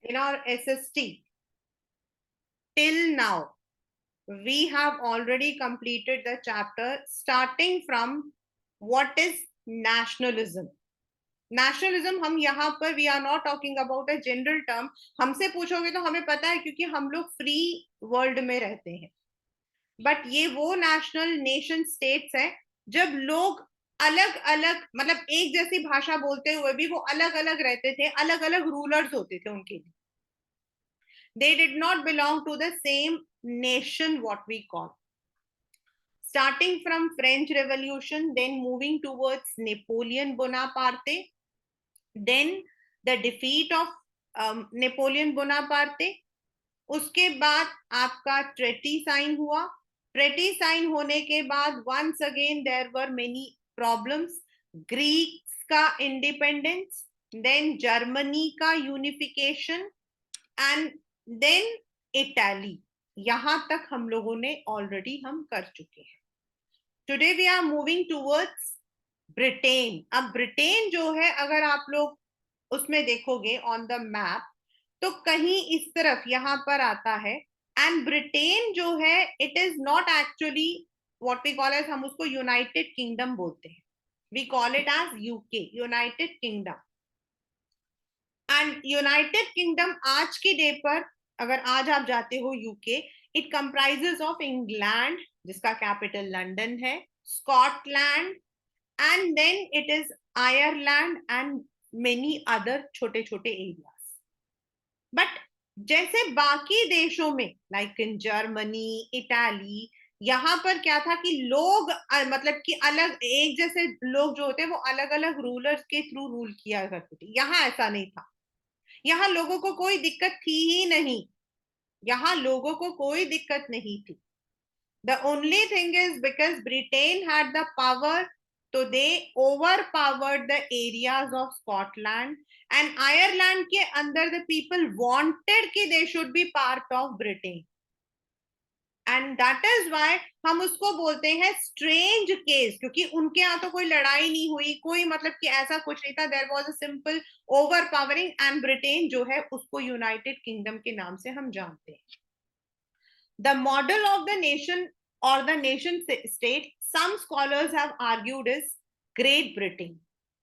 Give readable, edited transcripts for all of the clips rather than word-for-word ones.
in our SST, till now, we have already completed the chapter starting from what is nationalism. Nationalism हम यहाँ पर we are not talking about a general term. हमसे पूछोगे तो हमें पता है क्योंकि हम लोग फ्री वर्ल्ड में रहते हैं. बट ये वो नेशनल नेशन स्टेट्स है जब लोग अलग अलग मतलब एक जैसी भाषा बोलते हुए भी वो अलग अलग रहते थे, अलग अलग रूलर्स होते थे उनके लिए. They did not belong to the same nation, what we call. Starting from French Revolution, then moving towards Napoleon Bonaparte, then the defeat of Napoleon Bonaparte. उसके बाद आपका ट्रेटी साइन हुआ. ट्रेटी साइन होने के बाद once again there were many problems. Greeks का independence, then Germany का unification, and then Italy. यहां तक हम लोगों ने ऑलरेडी हम कर चुके हैं. Today we are moving towards Britain. अब ब्रिटेन जो है अगर आप लोग उसमें देखोगे ऑन द मैप तो कहीं इस तरफ यहां पर आता है. एंड ब्रिटेन जो है it is not actually what we call as, हम उसको यूनाइटेड किंगडम बोलते हैं. We call it as UK, United Kingdom. And United Kingdom आज की डे पर अगर आज आप जाते हो UK, it comprises of England जिसका कैपिटल लंदन है, Scotland, and then it is Ireland and many other छोटे छोटे एरियाज. बट जैसे बाकी देशों में लाइक इन जर्मनी, इटाली, यहां पर क्या था कि लोग मतलब कि अलग एक जैसे लोग जो होते हैं वो अलग अलग रूलर्स के थ्रू रूल किया करते थे. यहां ऐसा नहीं था. यहां लोगों को कोई दिक्कत थी ही नहीं. यहां लोगों को कोई दिक्कत नहीं थी. The only thing is because Britain had the power, तो they over powered the areas of Scotland and Ireland के अंदर द पीपल वांटेड कि they should be part of Britain. And that is why हम उसको बोलते हैं strange case, क्योंकि उनके यहाँ तो कोई लड़ाई नहीं हुई, कोई मतलब कि ऐसा कुछ नहीं था. There was a simple overpowering and Britain जो है उसको यूनाइटेड किंगडम के नाम से हम जानते हैं. The model of the nation और the nation state some scholars have argued is Great Britain.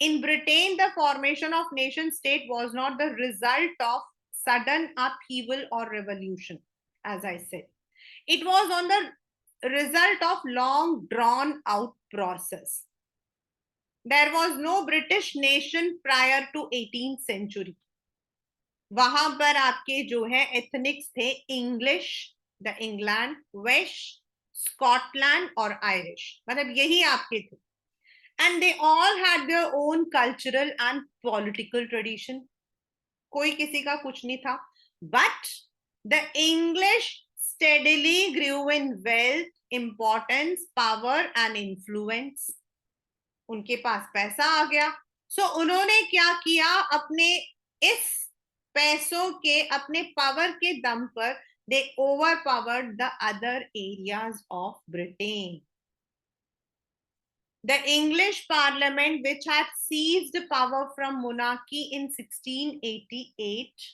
In Britain, the formation of nation state was not the result of sudden upheaval or revolution, as I said. It was on the result of long drawn out process. There was no British nation prior to 18th century. वहां पर आपके जो है ethnics थे English, the England, वेश, Scotland और Irish, मतलब यही आपके थे. And they all had their own cultural and political tradition. कोई किसी का कुछ नहीं था. But the English steadily grew in wealth, importance, power and influence. उनके पास पैसा आ गया. सो उन्होंने क्या किया, अपने इस पैसों के, अपने पावर के दम पर they overpowered the other areas of Britain. The English Parliament, which had seized power from monarchy in 1688,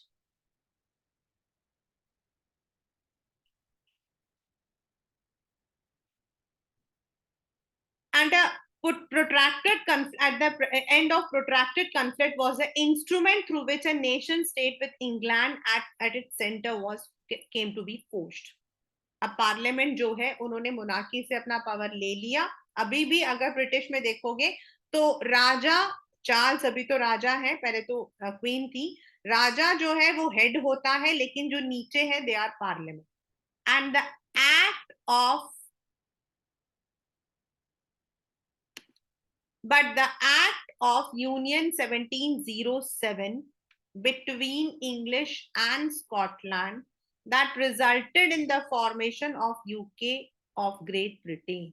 and a protracted at the end of protracted conflict was the instrument through which a nation state with England at its center was came to be forged. अब parliament जो है उन्होंने monarchy से अपना power ले लिया. अभी भी अगर ब्रिटिश में देखोगे तो राजा चार्ल्स, अभी तो राजा है, पहले तो क्वीन थी. राजा जो है वो हेड होता है, लेकिन जो नीचे है they are parliament. And the act of But the Act of Union 1707 between English and Scotland that resulted in the formation of UK of Great Britain.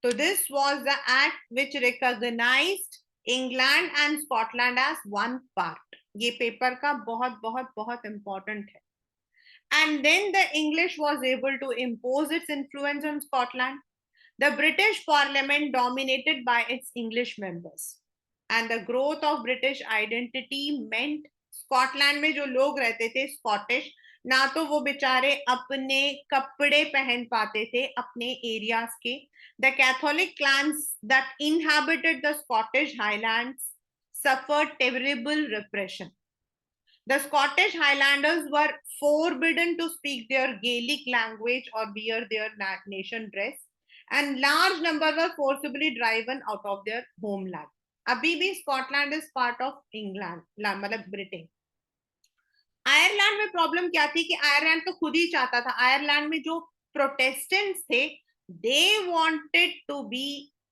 So this was the act which recognized England and Scotland as one part. ये paper का बहुत बहुत बहुत important है. And then the English was able to impose its influence on Scotland. The British Parliament dominated by its English members. and the growth of British identity meant Scotland में जो लोग रहते थे स्कॉटिश, ना तो वो बेचारे अपने कपड़े पहन पाते थे अपने एरियाज के. The Catholic clans that inhabited the Scottish highlands suffered terrible repression. The Scottish Highlanders were forbidden to speak their Gaelic language or wear their nation dress, and large number were forcibly driven out of their homeland. अभी भी Scotland is part of England, मतलब Britain. Ireland में problem क्या थी कि Ireland तो खुद ही चाहता था, आयरलैंड में जो प्रोटेस्टेंट्स थे they wanted to be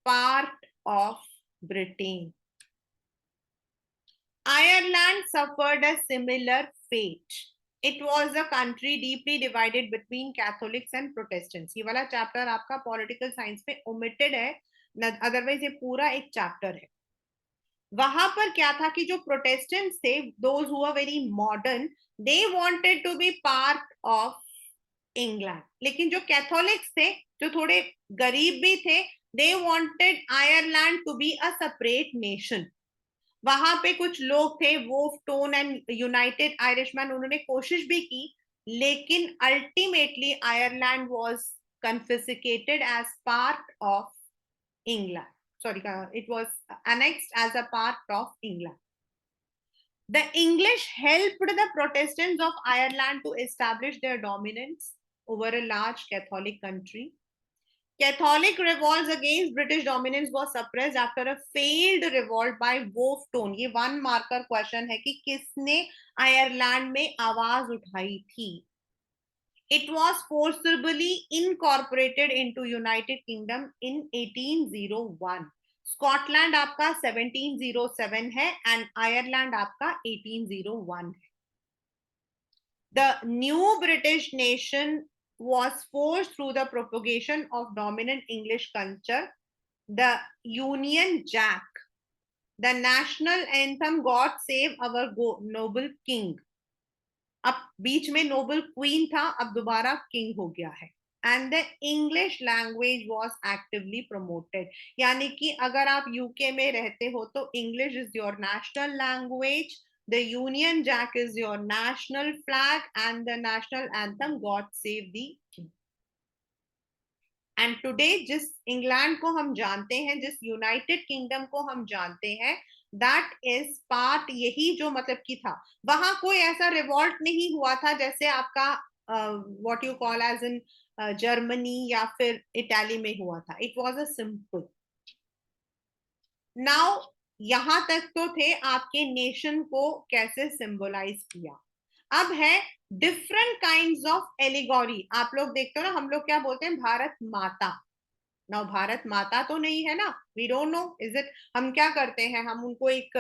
part of Britain. Ireland suffered a similar fate. It was a country deeply divided between Catholics and Protestants. ये वाला चैप्टर आपका पॉलिटिकल साइंस में ओमिटेड है, अदरवाइज ये पूरा एक चैप्टर है. वहां पर क्या था कि जो प्रोटेस्टेंट्स थे, those who are very modern, they wanted to be part of England. लेकिन जो कैथोलिक्स थे, जो थोड़े गरीब भी थे, they wanted Ireland to be a separate nation. वहां पे कुछ लोग थे, Wolfe Tone and United Irishmen, उन्होंने कोशिश भी की, लेकिन ultimately Ireland was confiscated as part of England. Sorry, it was annexed as a part of England. The English helped the Protestants of Ireland to establish their dominance over a large Catholic country. Catholic revolts against British dominance was suppressed after a failed revolt by Wolfe Tone. ये one marker question है कि किसने Ireland में आवाज उठाई थी. It was forcibly incorporated into United Kingdom in 1801. Scotland आपका 1707 है एंड आयरलैंड आपका 1801 है. The new British nation was forced through the propagation of dominant English culture. The Union Jack, the national anthem, God Save Our Noble King. अब बीच में Nobel queen था, अब दोबारा king हो गया है. And the English language was actively promoted. यानी कि अगर आप यूके में रहते हो तो English is your national language. The Union Jack is your national flag and the national anthem, God Save the King. And today जिस इंग्लैंड को हम जानते हैं, जिस यूनाइटेड किंगडम को हम जानते हैं, दैट इज पार्ट, यही जो मतलब की था. वहां कोई ऐसा रिवॉल्ट नहीं हुआ था जैसे आपका what you call as in Germany या फिर इटाली में हुआ था. It was a simple. Now यहां तक तो थे आपके नेशन को कैसे सिंबलाइज किया. अब है डिफरेंट काइंड्स ऑफ एलिगोरी. आप लोग देखते हो ना, हम लोग क्या बोलते हैं, भारत माता. नाउ भारत माता तो नहीं है ना, we don't know is it. हम क्या करते हैं, हम उनको एक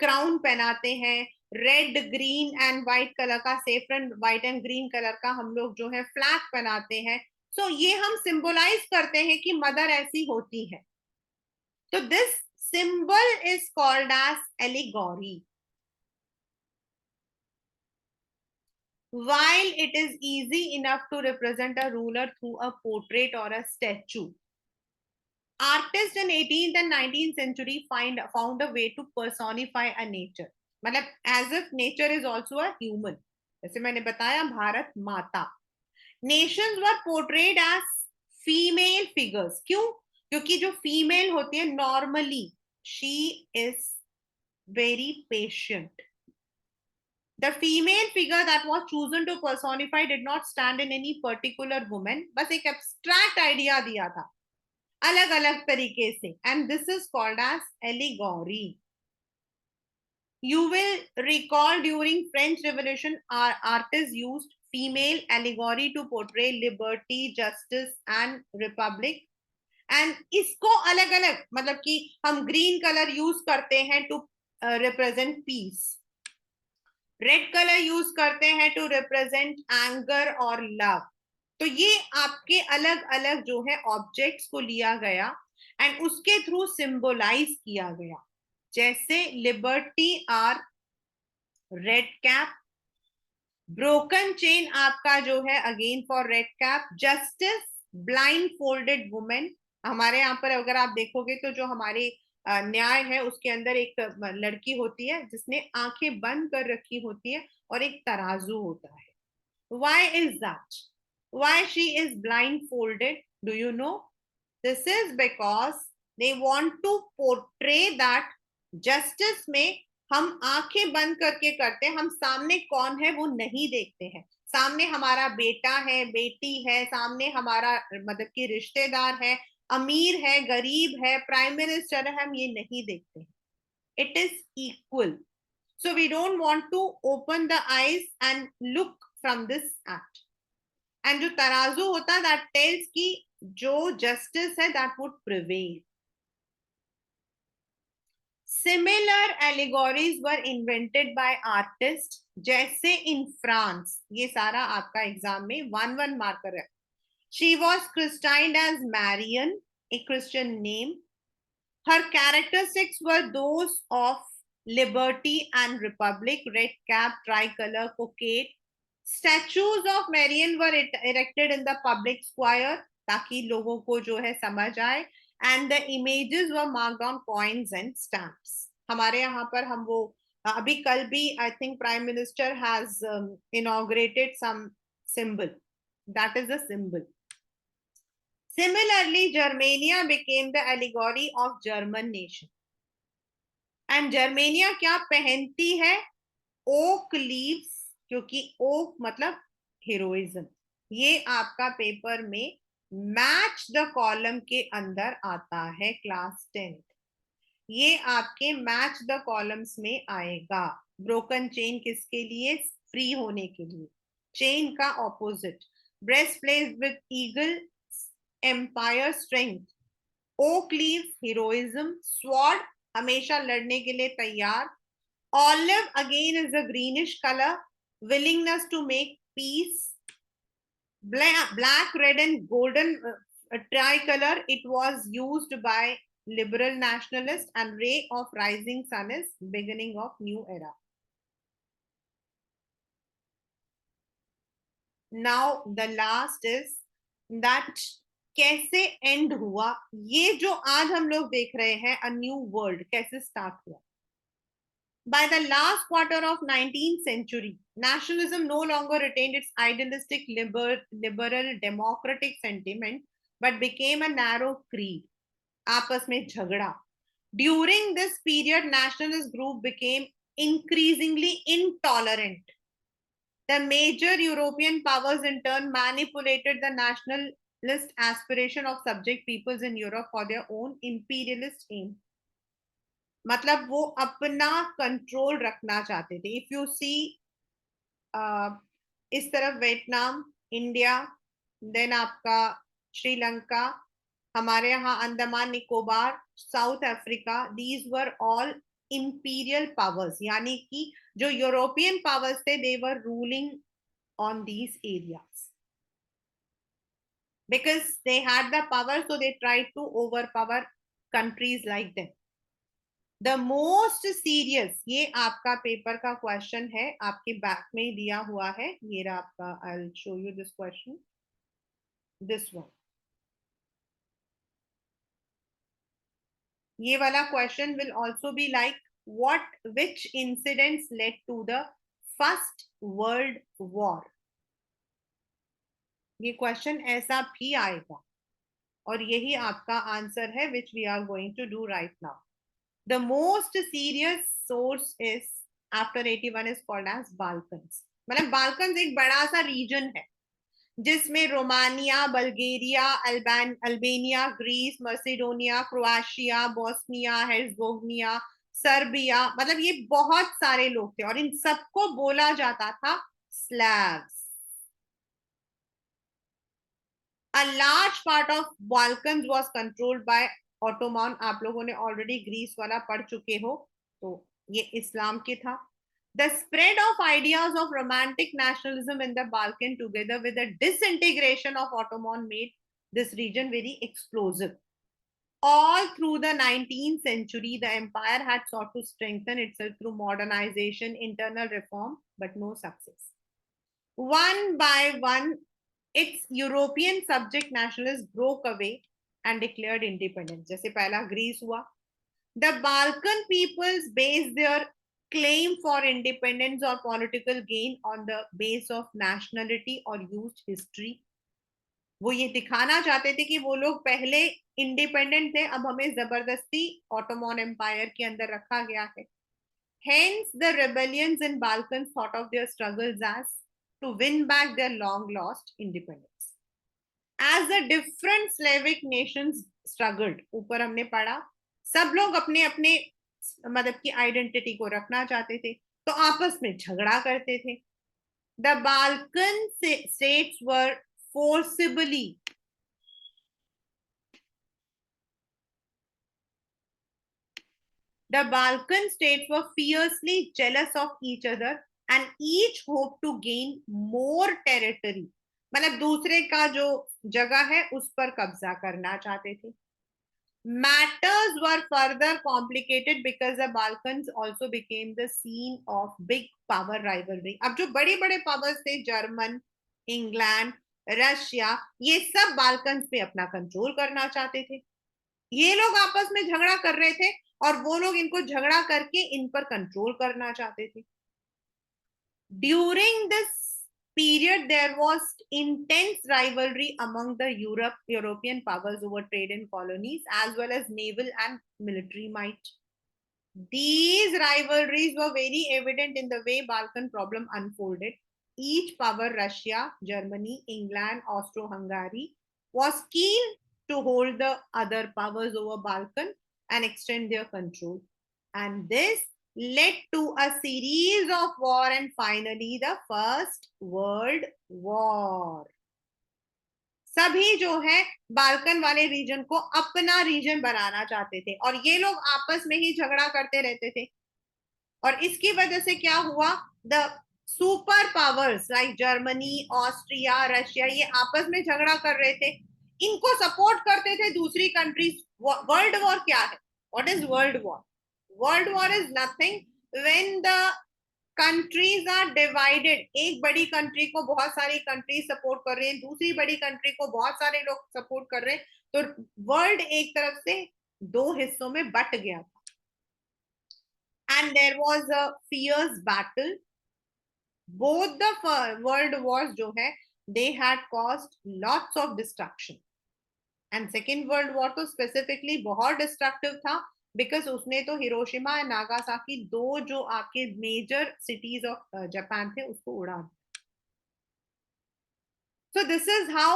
क्राउन पहनाते हैं, red green and white colour का, saffron white and green colour का हम लोग जो है फ्लैग पहनाते हैं. सो ये हम सिंबलाइज करते हैं कि मदर ऐसी होती है. तो this symbol is called as allegory. While it is easy enough to represent a ruler through a portrait or a statue, artists in 18th and 19th century found a way to personify a nature. मतलब as if nature is also a human. जैसे मैंने बताया भारत माता. Nations were portrayed as female figures. क्यों? क्योंकि जो female होती है normally she is very patient. The female figure that was chosen to personify did not stand in any particular woman. बस एक abstract idea दिया था अलग अलग तरीके से. And this is called as allegory. You will recall during French Revolution, our artists used female allegory to portray liberty, justice and republic. And इसको अलग अलग, मतलब कि हम ग्रीन कलर यूज करते हैं to represent peace, red colour use करते हैं टू रिप्रेजेंट एंगर और लव. तो ये आपके अलग अलग जो है ऑब्जेक्ट्स को लिया गया एंड उसके थ्रू सिंबलाइज किया गया. जैसे liberty or red cap, broken chain आपका जो है again for red cap, justice blindfolded women. हमारे यहाँ पर अगर आप देखोगे तो जो हमारे न्याय है उसके अंदर एक लड़की होती है जिसने आंखें बंद कर रखी होती है और एक तराजू होता है. Why is that? Why she is blindfolded? Do you know? This is because they want to portray that justice में हम आंखें बंद करके करते हैं, हम सामने कौन है वो नहीं देखते हैं. सामने हमारा बेटा है, बेटी है, सामने हमारा मतलब कि रिश्तेदार है, अमीर है, गरीब है, प्राइम मिनिस्टर है, हम ये नहीं देखते हैं. It is equal. So we don't want to open the eyes and look from this act. And जो तराजू होता है that tells कि जो justice है that would prevail. Similar allegories were invented by artists. जैसे in France, ये सारा आपका एग्जाम में 1-1 मार्कर है. She was christened as Marian, a Christian name. Her characteristics were those of liberty and republic, red cap, tricolor, coquette. Statues of Marian were erected in the public square ताकि लोगों को जो है समझ आए. And the images were marked on coins and stamps. हमारे यहाँ पर हम वो अभी कल भी I think Prime Minister has inaugurated some symbol. That is a symbol. Similarly, Germania became the allegory of German nation. And Germania क्या पहनती है? ओक लीव्स, क्योंकि ओक मतलब हीरोइज्म. ये आपका पेपर में मैच द कॉलम के अंदर आता है क्लास 10th. ये आपके मैच द कॉलम्स में आएगा. ब्रोकन चेन किसके लिए? फ्री होने के लिए. चेन का opposite. Breastplate with eagle, empire, strength. Oak leave heroism. Sword हमेशा लड़ने के लिए तैयार. Olive again is a greenish color, willingness to make peace. Black, red, and golden tricolor. It was used by liberal nationalists, and ray of rising sun is beginning of new era. Now the last is that कैसे end हुआ. ये जो आज हम लोग देख रहे हैं a new world कैसे start हुआ. By the last quarter of 19th century, nationalism no longer retained its idealistic liberal democratic sentiment, but became a narrow creed. आपस में झगड़ा. During this period, nationalist group became increasingly intolerant. The major European powers in turn manipulated the nationalist aspiration of subject peoples in Europe for their own imperialist aim. मतलब वो अपना control रखना चाहते थे. If you see इस तरफ Vietnam, India, then आपका श्रीलंका, हमारे यहाँ Andaman Nicobar, South Africa, these were all imperial powers. यानी कि जो यूरोपियन पावर्स थे they were ruling on these areas because they had the power, so they tried to overpower countries like them. The most serious, ये आपका paper का question है, आपके back में ही दिया हुआ है. ये रहा आपका. I will show you this question. This one, ये वाला question will also be like what which incidents led to the first world war. ये क्वेश्चन ऐसा भी आएगा और यही आपका आंसर है which we are going to do right now. The most serious source is after 81 is called as Balkans. मतलब Balkans एक बड़ा सा रीजन है जिसमें Romania, Bulgaria, Albania, Greece, Macedonia, Croatia, Bosnia, Herzegovina, Serbia, मतलब ये बहुत सारे लोग थे और इन सबको बोला जाता था स्लैव्स. A large part of Balkans was controlled by Ottoman. आप लोगों ने ऑलरेडी ग्रीस वाला पढ़ चुके हो, तो ये इस्लाम के था. The spread of ideas of romantic nationalism in the Balkan together with the disintegration of Ottoman made this region very explosive. All through the 19th century, the empire had sought to strengthen itself through modernization, internal reform, but no success. One by one, its European subject nationalists broke away and declared independence. जैसे पहला Greece हुआ, The Balkan peoples based their claim for independence or political gain on the base of nationality or used history. वो ये दिखाना चाहते थे कि वो लोग पहले इंडिपेंडेंट थे, अब हमें जबरदस्ती ऑटोमन एम्पायर के अंदर रखा गया है. Hence, the rebellions in Balkans thought of their struggles as to win back their long lost independence. As the different Slavic nations struggled, ऊपर हमने पढ़ा, सब लोग अपने अपने मतलब की आइडेंटिटी को रखना चाहते थे, तो आपस में झगड़ा करते थे. The Balkan states were forcibly The Balkan states were fiercely jealous of each other and each hoped to gain more territory. मतलब दूसरे का जो जगह है उस पर कब्जा करना चाहते थे. Matters were further complicated because the Balkans also became the scene of big power rivalry. अब जो बड़े बड़े पावर्स थे, जर्मन, इंग्लैंड, रशिया, ये सब बाल्कन्स पे अपना कंट्रोल करना चाहते थे. ये लोग आपस में झगड़ा कर रहे थे और वो लोग इनको झगड़ा करके इन पर कंट्रोल करना चाहते थे. During this period there was intense rivalry among the European powers over trade and colonies as well as naval and military might. These rivalries were very evident in the way Balkan problem unfolded. Each power, Russia, Germany, England, Austro-Hungary, was keen to hold the other powers over Balkan and extend their control. And this led to a series of war and finally the First World War. सभी जो है Balkan वाले reason को अपना reason बनाना चाहते थे और ये लोग आपस में ही झगड़ा करते रहते थे. और इसकी वजह से क्या हुआ, the super powers like Germany, Austria, Russia, ये आपस में झगड़ा कर रहे थे. इनको सपोर्ट करते थे दूसरी कंट्रीज. वर्ल्ड वॉर क्या है? What is world war? World war is nothing when the countries are divided. एक बड़ी कंट्री को बहुत सारी कंट्री सपोर्ट कर रहे हैं, दूसरी बड़ी कंट्री को बहुत सारे लोग सपोर्ट कर रहे हैं, तो वर्ल्ड एक तरफ से दो हिस्सों में बट गया था. And there was a fierce battle. Both the world wars जो है, they had caused lots of destruction. And Second World War तो specifically बहुत destructive था because उसने तो हिरोशिमा और नागासाकी, दो जो आपके major cities of Japan थे, उसको उड़ा दिया. So this is how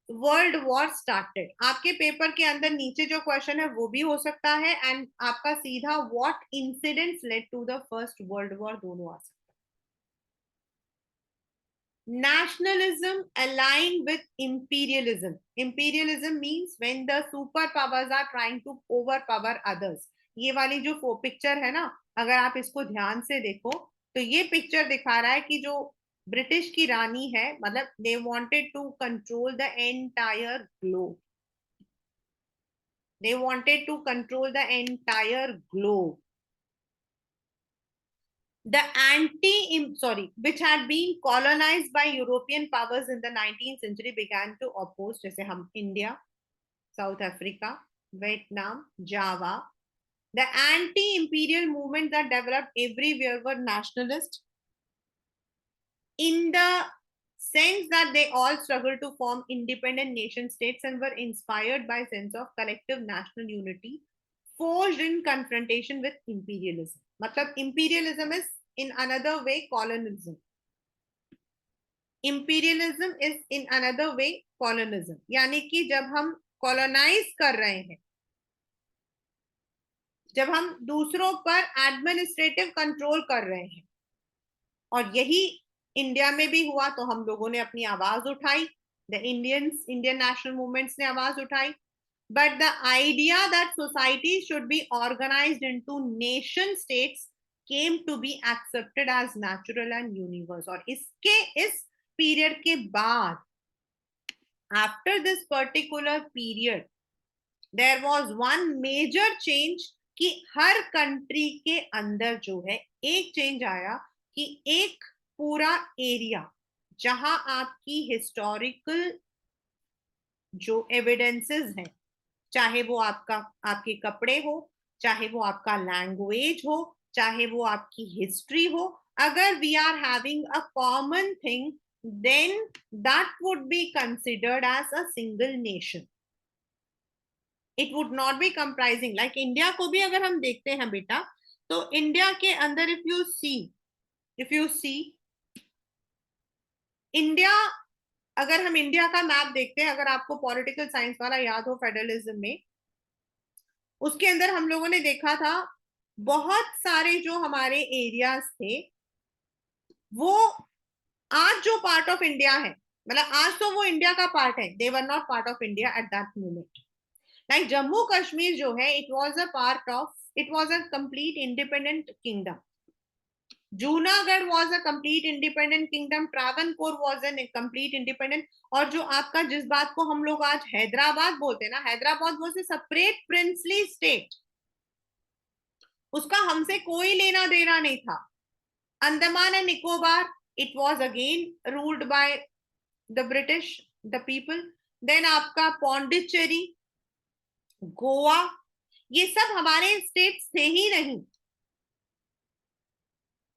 world war started. आपके पेपर के अंदर नीचे जो क्वेश्चन है वो भी हो सकता है एंड आपका सीधा what incidents led to the first world war दोनों आ सकता है. Nationalism aligned with imperialism. Imperialism means when the superpowers are trying to overpower others. ये वाली जो पिक्चर है ना, अगर आप इसको ध्यान से देखो तो ये पिक्चर दिखा रहा है कि जो ब्रिटिश की रानी है, मतलब they wanted to control the entire globe. They wanted to control the entire globe. Which had been colonized by European powers in the 19th century began to oppose, जैसे हम India, South Africa, Vietnam, Java. The anti-imperial movement that developed everywhere were nationalist in the sense that they all struggled to form independent nation states and were inspired by a sense of collective national unity forged in confrontation with imperialism. मतलब imperialism is in another way colonialism. Imperialism is in another way colonialism. यानी कि जब हम colonize कर रहे हैं, जब हम दूसरों पर एडमिनिस्ट्रेटिव कंट्रोल कर रहे हैं, और यही इंडिया में भी हुआ, तो हम लोगों ने अपनी आवाज उठाई. द इंडियन नेशनल मूवमेंट्स ने आवाज उठाई. But the idea that society should be organized into nation states came to be accepted as natural and universal. और इस पीरियड के बाद, after this particular period, there was one major change कि हर country के अंदर जो है एक चेंज आया कि एक पूरा एरिया जहां आपकी हिस्टोरिकल जो एविडेंसेस हैं, चाहे वो आपके कपड़े हो, चाहे वो आपका लैंग्वेज हो, चाहे वो आपकी हिस्ट्री हो, अगर we are having a common thing, then that would be considered as a single nation. It would not be comprising, like India को भी अगर हम देखते हैं बेटा, तो इंडिया के अंदर if you see इंडिया, अगर हम इंडिया का मैप देखते हैं, अगर आपको पॉलिटिकल साइंस वाला याद हो फेडरलिज्म में, उसके अंदर हम लोगों ने देखा था बहुत सारे जो हमारे एरियाज थे, वो आज जो पार्ट ऑफ इंडिया है, मतलब आज तो वो इंडिया का पार्ट है, they were not part of India at that moment. Like Jammu Kashmir जो है, it was a part of, it was a complete independent kingdom. Junagadh was a complete independent kingdom. Travancore was an complete independent. और जो आपका, जिस बात को हम लोग आज हैदराबाद बोलते हैं ना, Hyderabad was a separate princely state. उसका हमसे कोई लेना देना नहीं था. Andaman and Nicobar, it was again ruled by the British, the people. Then आपका पौंडीचेरी, गोवा, ये सब हमारे स्टेट्स थे ही नहीं.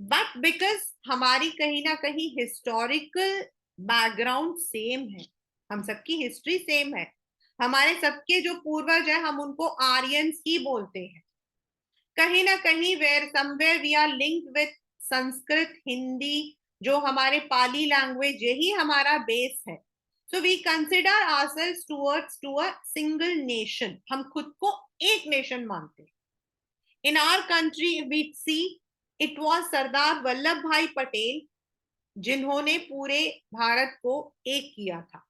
बट बिकॉज हमारी कहीं ना कहीं हिस्टोरिकल बैकग्राउंड सेम है, हम सबकी हिस्ट्री सेम है, हमारे सबके जो पूर्वज है हम उनको आर्यंस ही बोलते हैं. कहीं ना कहीं where somewhere we are linked with Sanskrit, Hindi, जो हमारे पाली लैंग्वेज, यही हमारा बेस है. So we consider ourselves towards to a single nation. हम खुद को एक नेशन मानते हैं. In our country we see, it was Sardar Vallabh Bhai Patel जिन्होंने पूरे भारत को एक किया था.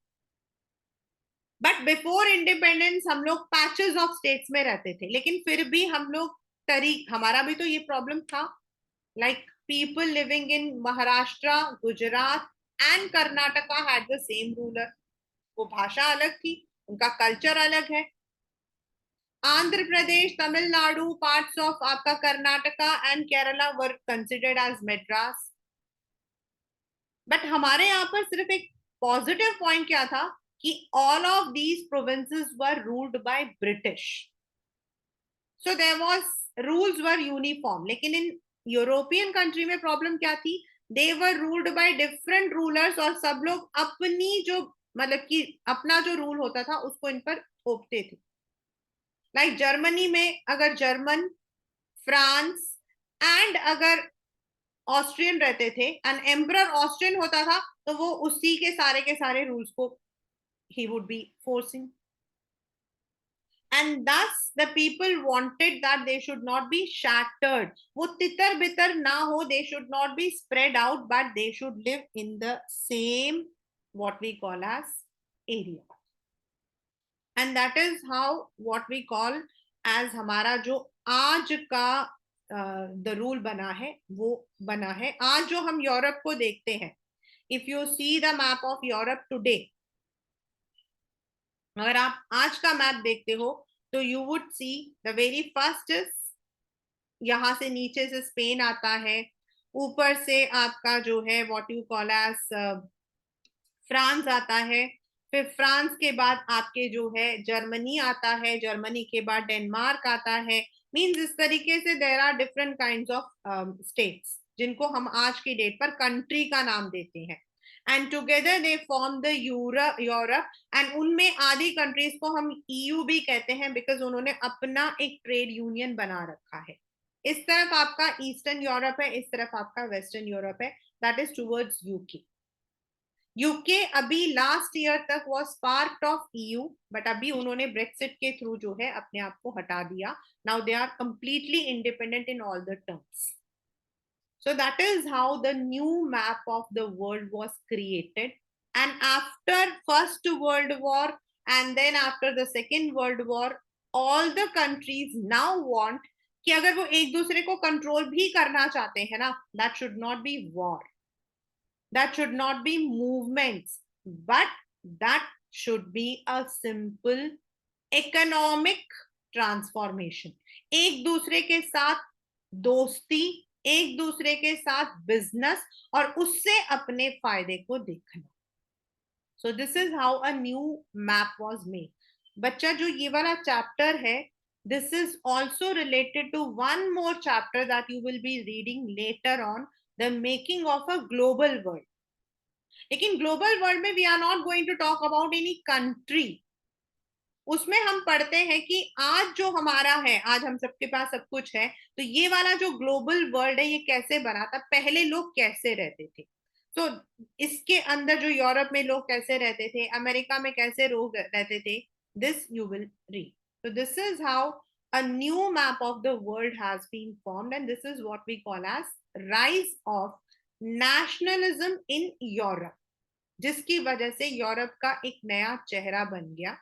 बट बिफोर इंडिपेंडेंस हम लोग पैचेस ऑफ स्टेट्स में रहते थे, लेकिन फिर भी हम लोग हमारा भी तो ये प्रॉब्लम था. Like people living in Maharashtra, Gujarat and Karnataka had the same ruler. वो भाषा अलग थी, उनका कल्चर अलग है. आंध्र प्रदेश, तमिलनाडु, पार्ट्स ऑफ आपका Karnataka and Kerala were considered as Madras. But हमारे यहाँ पर सिर्फ एक पॉजिटिव पॉइंट क्या था कि all of these provinces were ruled by British. So there was, rules were uniform. लेकिन इन यूरोपियन कंट्री में प्रॉब्लम क्या थी, they were ruled by different rulers, और सब लोग अपनी जो, मतलब कि अपना जो रूल होता था उसको इन पर थोपते थे. लाइक जर्मनी में अगर जर्मन, फ्रांस एंड अगर ऑस्ट्रियन रहते थे, एंड एम्परर ऑस्ट्रियन होता था, तो वो उसी के सारे रूल्स को he would be forcing. and thus the people wanted that they should not be shattered. वो तितर बितर ना हो, they should not be spread out, but they should live in the same, what we call as, area. And that is how what we call as हमारा जो आज का the rule बना है, वो बना है. आज जो हम यूरोप को देखते हैं, if you see the map of Europe today, अगर आप आज का मैप देखते हो, तो you would see the very first is, यहां से नीचे से स्पेन आता है, ऊपर से आपका जो है what you call as France आता है, फिर फ्रांस के बाद आपके जो है जर्मनी आता है, जर्मनी के बाद डेनमार्क आता है. मींस इस तरीके से there are different kinds of states जिनको हम आज की डेट पर कंट्री का नाम देते हैं. And together they form the Europe. And उनमें आधी कंट्रीज को हम ईयू भी कहते हैं, बिकॉज उन्होंने अपना एक ट्रेड यूनियन बना रखा है. इस तरफ आपका ईस्टर्न यूरोप है, इस तरफ आपका वेस्टर्न यूरोप है, that is towards UK. UK अभी लास्ट ईयर तक was part of EU, but अभी उन्होंने ब्रेक्सिट के थ्रू जो है अपने आप को हटा दिया. Now they are completely independent in all the terms. So that is how the new map of the world was created. And after First World War and then after the Second World War, all the countries now want कि अगर वो एक दूसरे को control भी करना चाहते हैं ना, that should not be war, that should not be movements, but that should be a simple economic transformation. एक दूसरे के साथ दोस्ती, एक दूसरे के साथ बिजनेस, और उससे अपने फायदे को देखना. So this is how a new map was made. बच्चा जो ये वाला चैप्टर है, this is also related to one more chapter that you will be reading later on, the making of a global world. लेकिन global world में we are not going to talk about any country. उसमें हम पढ़ते हैं कि आज जो हमारा है, आज हम सबके पास सब कुछ है, तो ये वाला जो ग्लोबल वर्ल्ड है ये कैसे बना था, पहले लोग कैसे रहते थे. तो इसके अंदर जो यूरोप में लोग कैसे रहते थे, अमेरिका में कैसे लोग रहते थे, this you will read. So this is how a new map of the world has been formed, and this is what we call as rise of nationalism in Europe, जिसकी वजह से यूरोप का एक नया चेहरा बन गया.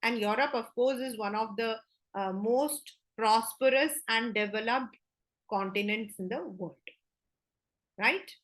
And Europe, of course, is one of the most prosperous and developed continents in the world, right?